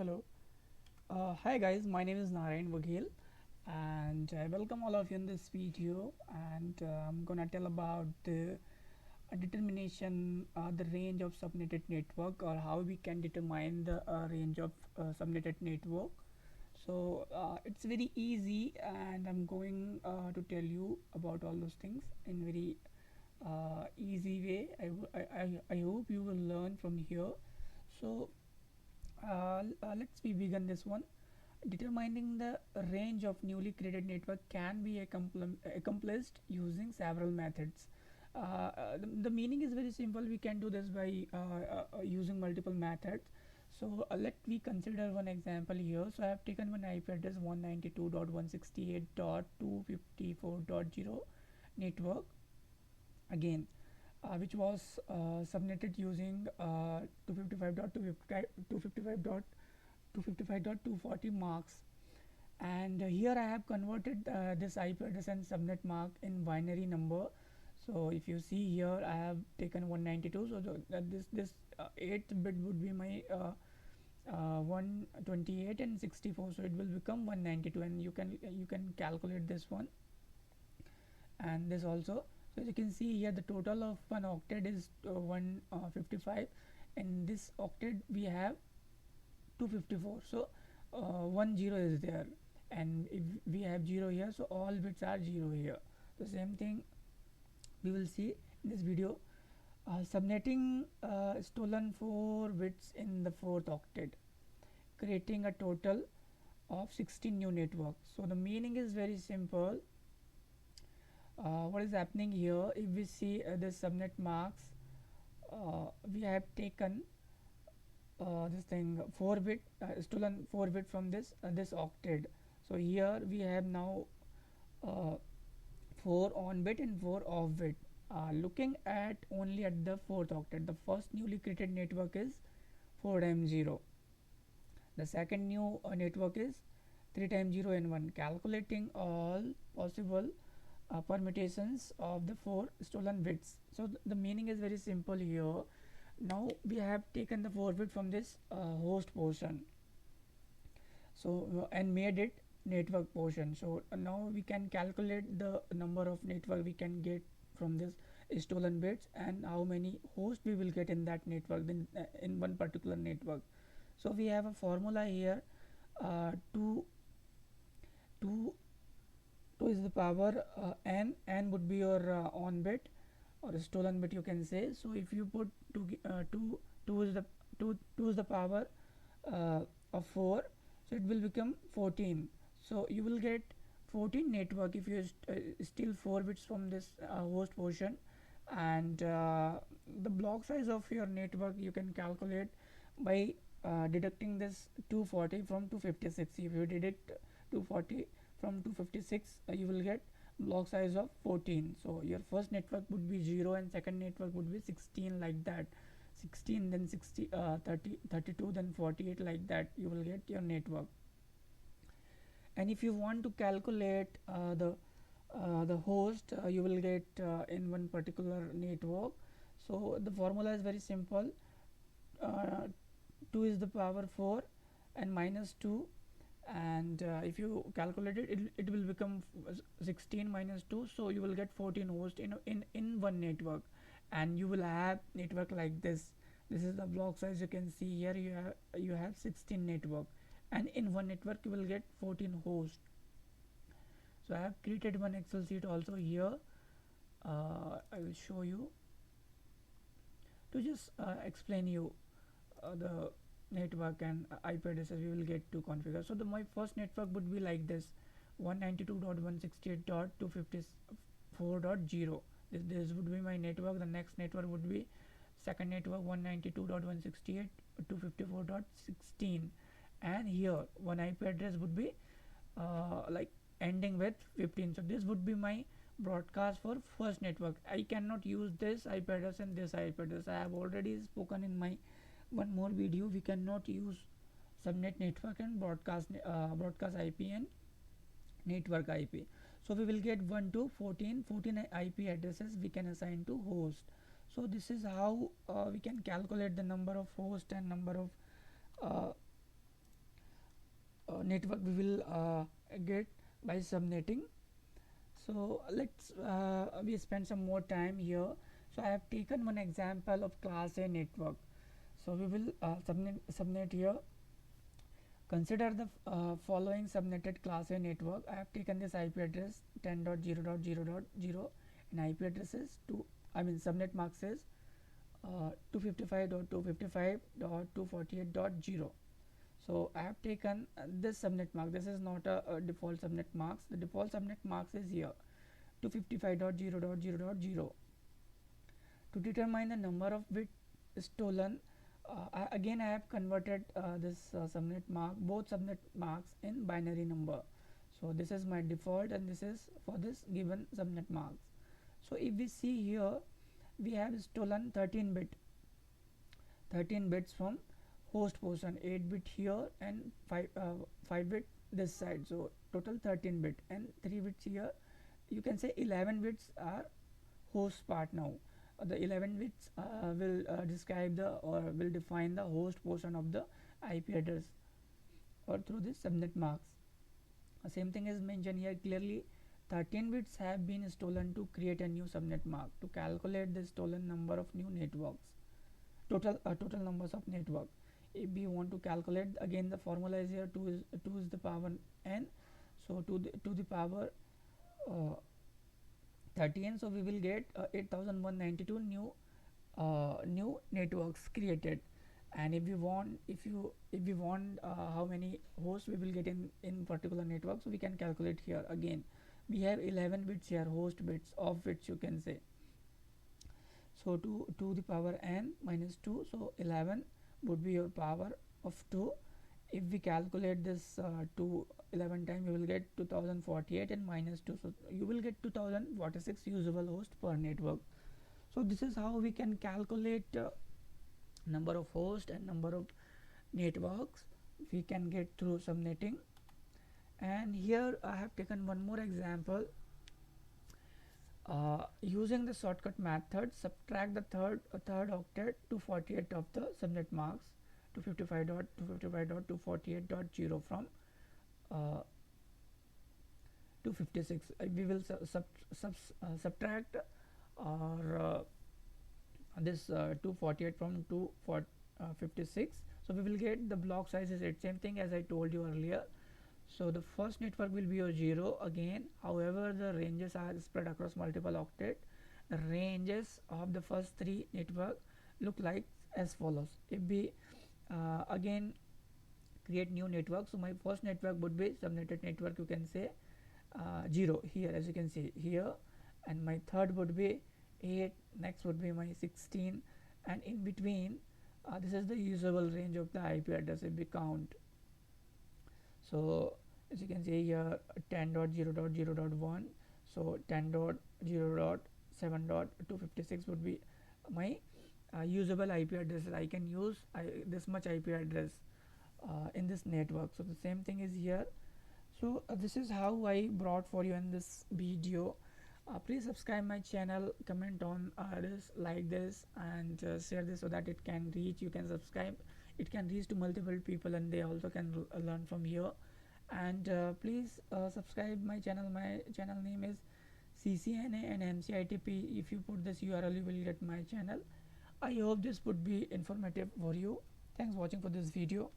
Hello. Hi guys, my name is Narayan Waghel and I welcome all of you in this video, and I'm gonna tell about the determination, the range of subnetted network, or how we can determine the range of subnetted network. So it's very easy, and I'm going to tell you about all those things in very easy way. I hope you will learn from here. So let's begin this one. Determining the range of newly created network can be accomplished using several methods. The meaning is very simple. We can do this by using multiple methods. So let me consider one example here. So I have taken one IP address 192.168.254.0 network again, which was subnetted using 255.255.240 marks. And here I have converted this IP address and subnet mark in binary number. So if you see here, I have taken 192, so this 8th bit would be my 128 and 64, so it will become 192, and you can calculate this one and this also. So as you can see here, the total of one octet is 155. In this octet we have 254, so 10 is there, and if we have 0 here, so all bits are 0 here. The same thing we will see in this video. Subnetting stolen 4 bits in the 4th octet, creating a total of 16 new networks. So the meaning is very simple. What is happening here? If we see the subnet marks, we have taken this thing 4 bit, stolen 4 bit from this octet. So here we have now 4 on bit and 4 off bit. Looking at only at the 4th octet, the first newly created network is 4 times 0. The second new network is 3 times 0 and 1. Calculating all possible permutations of the 4 stolen bits. So the meaning is very simple here. Now we have taken the 4 bit from this host portion, so and made it network portion. So now we can calculate the number of network we can get from this stolen bits, and how many hosts we will get in that network, in one particular network. So we have a formula here. 2 2 2 is the power n would be your on bit or stolen bit, you can say. So if you put 2 is the 2 is the power of 4, so it will become 14. So you will get 14 network if you steal 4 bits from this host portion. And the block size of your network you can calculate by deducting this 240 from 256. If you deduct 240 from 256, you will get block size of 14. So your first network would be 0 and second network would be 16, like that. 16, then 60, 30, 32, then 48, like that you will get your network. And if you want to calculate the host you will get in one particular network, so the formula is very simple. 2 is the power 4 and minus 2, and if you calculate it, it will become 16 minus 2, so you will get 14 hosts in one network, and you will have network like this. This is the block size. You can see here you have 16 network, and in one network you will get 14 hosts. So I have created one Excel sheet also here. I will show you to just explain you the network and IP addresses we will get to configure. So my first network would be like this: 192.168.254.0. This would be my network. The next network would be second network, 192.168.254.16, and here one IP address would be like ending with 15. So this would be my broadcast for first network. I cannot use this IP address and this IP address. I have already spoken in my one more video. We cannot use subnet network and broadcast IP and network IP. So we will get 1 to 14 IP addresses we can assign to host. So this is how we can calculate the number of host and number of network we will get by subnetting. So let's we spend some more time here. So I have taken one example of class A network. So we will subnet here. Consider the following subnetted class A network. I have taken this IP address 10.0.0.0 and IP addresses to, I mean subnet mark says 255.255.248.0. So I have taken this subnet mark. This is not a default subnet marks. The default subnet marks is here 255.0.0.0. To determine the number of bits stolen, again I have converted this subnet mark, both subnet marks in binary number. So this is my default and this is for this given subnet marks. So if we see here, we have stolen 13 bits from host portion, 8 bit here and 5 bit this side. So total 13 bit and 3 bits here. You can say 11 bits are host part now. The 11 bits will describe the or will define the host portion of the IP address or through this subnet marks. Same thing is mentioned here clearly. 13 bits have been stolen to create a new subnet mark. To calculate the stolen number of new networks, total numbers of network. If we want to calculate, again the formula is here, 2 is the power n. So to the power 13, so we will get 8192 new networks created. And if we want how many hosts we will get in particular network, so we can calculate here. Again we have 11 bits here, host bits, of which you can say, so to the power n minus 2, so 11 would be your power of 2. If we calculate this to 11 times, we will get 2048 and minus 2, so you will get 2046 usable hosts per network. So this is how we can calculate number of hosts and number of networks we can get through subnetting. And here I have taken one more example. Using the shortcut method, subtract the third octet 248 of the subnet marks 255.255.248.0 from 256. We will subtract or this 248 from 256. So we will get the block size is 8. Same thing as I told you earlier. So the first network will be your 0 again. However, the ranges are spread across multiple octet. The ranges of the first 3 network look like as follows. If we again create new network, so my first network would be subnetted network, you can say 0 here, as you can see here, and my third would be 8, next would be my 16, and in between this is the usable range of the IP address if we count. So as you can see here 10.0.0.1, so 10.0.7.256 would be my usable IP address. I can use this much IP address in this network. So the same thing is here. So this is how I brought for you in this video. Please subscribe my channel, comment on this, like this, and share this so that it can reach, you can subscribe, it can reach to multiple people and they also can learn from here. And please subscribe my channel. My channel name is CCNA and MCITP. If you put this URL, you will get my channel. I hope this would be informative for you. Thanks for watching for this video.